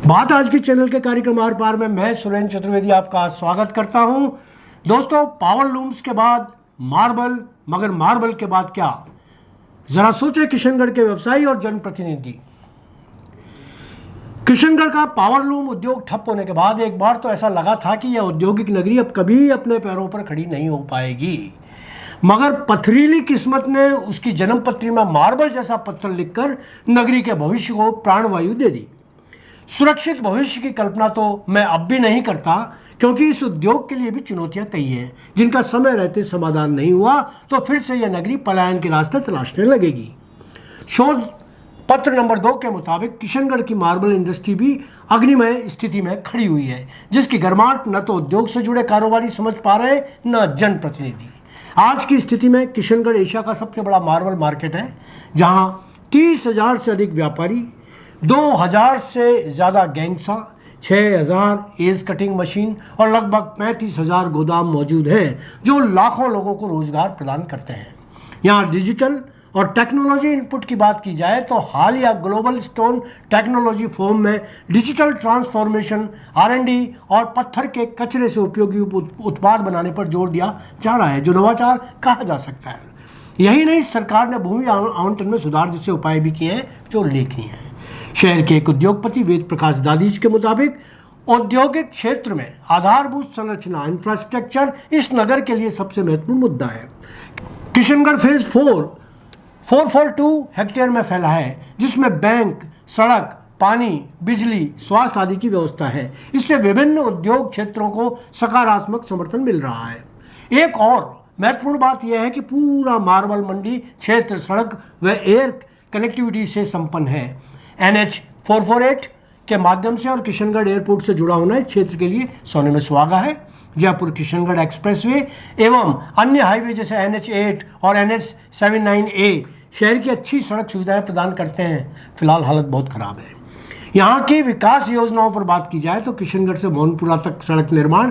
बात आज के चैनल के कार्यक्रम आर पार में मैं सुरेंद्र चतुर्वेदी आपका स्वागत करता हूं। दोस्तों, पावर लूम्स के बाद मार्बल, मगर मार्बल के बाद क्या? जरा सोचे किशनगढ़ के व्यवसायी और जनप्रतिनिधि। किशनगढ़ का पावर लूम उद्योग ठप होने के बाद एक बार तो ऐसा लगा था कि यह औद्योगिक नगरी अब कभी अपने पैरों पर खड़ी नहीं हो पाएगी, मगर पथरीली किस्मत ने उसकी जन्मपत्री में मार्बल जैसा पत्थर लिखकर नगरी के भविष्य को प्राणवायु दे दी। सुरक्षित भविष्य की कल्पना तो मैं अब भी नहीं करता, क्योंकि इस उद्योग के लिए भी चुनौतियां कई हैं जिनका समय रहते समाधान नहीं हुआ तो फिर से यह नगरी पलायन के रास्ते तलाशने लगेगी। शोध पत्र नंबर 2 के मुताबिक किशनगढ़ की मार्बल इंडस्ट्री भी अग्निमय स्थिति में खड़ी हुई है, जिसकी गर्माहट न तो उद्योग से जुड़े कारोबारी समझ पा रहे न जनप्रतिनिधि। आज की स्थिति में किशनगढ़ एशिया का सबसे बड़ा मार्बल मार्केट है, जहां 30,000 से अधिक व्यापारी, 2,000 से ज़्यादा गैंगसा, 6,000 एज कटिंग मशीन और लगभग 35,000 गोदाम मौजूद हैं, जो लाखों लोगों को रोजगार प्रदान करते हैं। यहाँ डिजिटल और टेक्नोलॉजी इनपुट की बात की जाए तो हालिया ग्लोबल स्टोन टेक्नोलॉजी फोरम में डिजिटल ट्रांसफॉर्मेशन, R&D और पत्थर के कचरे से उपयोगी उत्पाद बनाने पर जोर दिया जा रहा है, जो नवाचार कहा जा सकता है। यही नहीं, सरकार ने भूमि आवंटन में सुधार जैसे उपाय भी किए हैं जो उल्लेखनीय हैं। शहर के एक उद्योगपति वेद प्रकाश दादीज के मुताबिक औद्योगिक क्षेत्र में आधारभूत संरचना, इंफ्रास्ट्रक्चर इस नगर के लिए सबसे महत्वपूर्ण मुद्दा है। किशनगढ़ फेज 442 हेक्टेयर में फैला है, जिसमें बैंक, सड़क, पानी, बिजली, स्वास्थ्य आदि की व्यवस्था है। इससे विभिन्न उद्योग क्षेत्रों को सकारात्मक समर्थन मिल रहा है। एक और महत्वपूर्ण बात यह है कि पूरा मार्बल मंडी क्षेत्र सड़क व एयर कनेक्टिविटी से संपन्न है। NH 448 के माध्यम से और किशनगढ़ एयरपोर्ट से जुड़ा होना इस क्षेत्र के लिए सोने में सुहागा है। जयपुर किशनगढ़ एक्सप्रेसवे एवं अन्य हाईवे जैसे NH 8 और NH 79A शहर की अच्छी सड़क सुविधाएं प्रदान करते हैं। फिलहाल हालत बहुत खराब है। यहाँ की विकास योजनाओं पर बात की जाए तो किशनगढ़ से मोहनपुरा तक सड़क निर्माण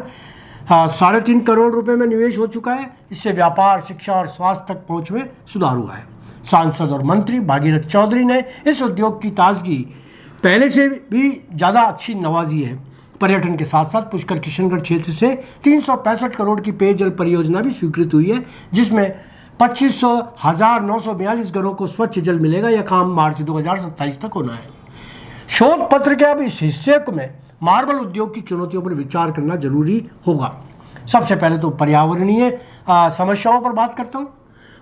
3.5 करोड़ रुपए में निवेश हो चुका है। इससे व्यापार, शिक्षा और स्वास्थ्य तक पहुंच में सुधार हुआ है। सांसद और मंत्री भागीरथ चौधरी ने इस उद्योग की ताजगी पहले से भी ज़्यादा अच्छी नवाजी है। पर्यटन के साथ साथ पुष्कर किशनगढ़ क्षेत्र से 365 करोड़ की पेयजल परियोजना भी स्वीकृत हुई है, जिसमें 25,942 घरों को स्वच्छ जल मिलेगा। यह काम मार्च 2027 तक होना है। शोध पत्र के अब इस हिस्से में मार्बल उद्योग की चुनौतियों पर विचार करना जरूरी होगा। सबसे पहले तो पर्यावरणीय समस्याओं पर बात करता हूँ।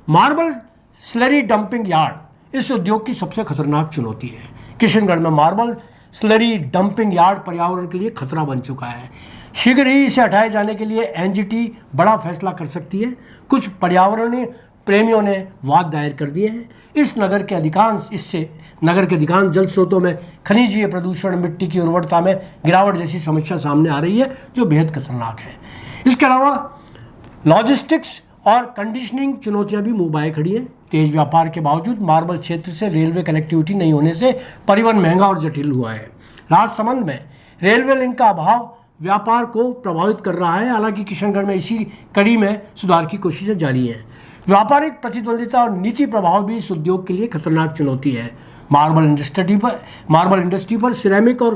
मार्बल स्लरी डंपिंग यार्ड इस उद्योग की सबसे खतरनाक चुनौती है। किशनगढ़ में मार्बल स्लरी डंपिंग यार्ड पर्यावरण के लिए खतरा बन चुका है। शीघ्र ही इसे हटाए जाने के लिए NGT बड़ा फैसला कर सकती है। कुछ पर्यावरणीय प्रेमियों ने वाद दायर कर दिए हैं। इससे नगर के अधिकांश जल स्रोतों में खनिजीय प्रदूषण, मिट्टी की उर्वरता में गिरावट जैसी समस्या सामने आ रही है, जो बेहद खतरनाक है। इसके अलावा लॉजिस्टिक्स और कंडीशनिंग चुनौतियां भी मुंह बाए खड़ी हैं। तेज व्यापार के बावजूद मार्बल क्षेत्र से रेलवे कनेक्टिविटी नहीं होने से परिवहन महंगा और जटिल हुआ है। राजसमंद में रेलवे लिंक का अभाव व्यापार को प्रभावित कर रहा है। हालांकि किशनगढ़ में इसी कड़ी में सुधार की कोशिशें जारी हैं। व्यापारिक प्रतिद्वंदिता और नीति प्रभाव भी इस उद्योग के लिए खतरनाक चुनौती है। मार्बल इंडस्ट्री पर सिरेमिक और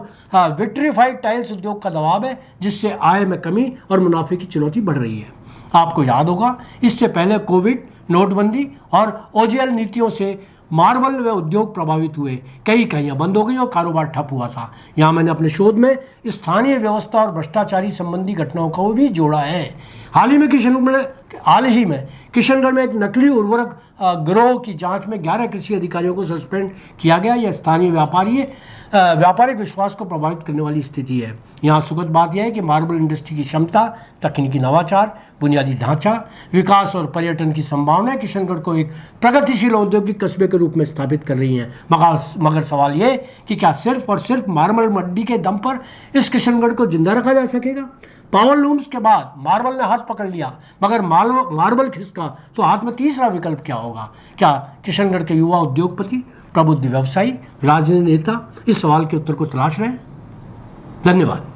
विट्रीफाइड टाइल्स उद्योग का दबाव है, जिससे आय में कमी और मुनाफे की चुनौती बढ़ रही है। आपको याद होगा, इससे पहले कोविड, नोटबंदी और OGL नीतियों से मार्बल व उद्योग प्रभावित हुए। कई इकाइयाँ बंद हो गई और कारोबार ठप हुआ था। यहाँ मैंने अपने शोध में स्थानीय व्यवस्था और भ्रष्टाचारी संबंधी घटनाओं को भी जोड़ा है। हाल ही में किशनगढ़ में एक नकली उर्वरक गिरोह की जांच में 11 कृषि अधिकारियों को सस्पेंड किया गया। यह स्थानीय व्यापारिक विश्वास को प्रभावित करने वाली स्थिति है। यहाँ सुखद बात यह है कि मार्बल इंडस्ट्री की क्षमता, तकनीकी नवाचार, बुनियादी ढांचा, विकास और पर्यटन की संभावनाएं किशनगढ़ को एक प्रगतिशील औद्योगिक कस्बे के रूप में स्थापित कर रही हैं। मगर सवाल ये कि क्या सिर्फ और सिर्फ मार्बल मंडी के दम पर इस किशनगढ़ को जिंदा रखा जा सकेगा? पावर लूम्स के बाद मार्बल ने हाथ पकड़ लिया, मगर मार्बल खिसका तो हाथ में तीसरा विकल्प क्या होगा? क्या किशनगढ़ के युवा उद्योगपति, प्रबुद्ध व्यवसायी, राजनीतिक नेता इस सवाल के उत्तर को तलाश रहे हैं? धन्यवाद।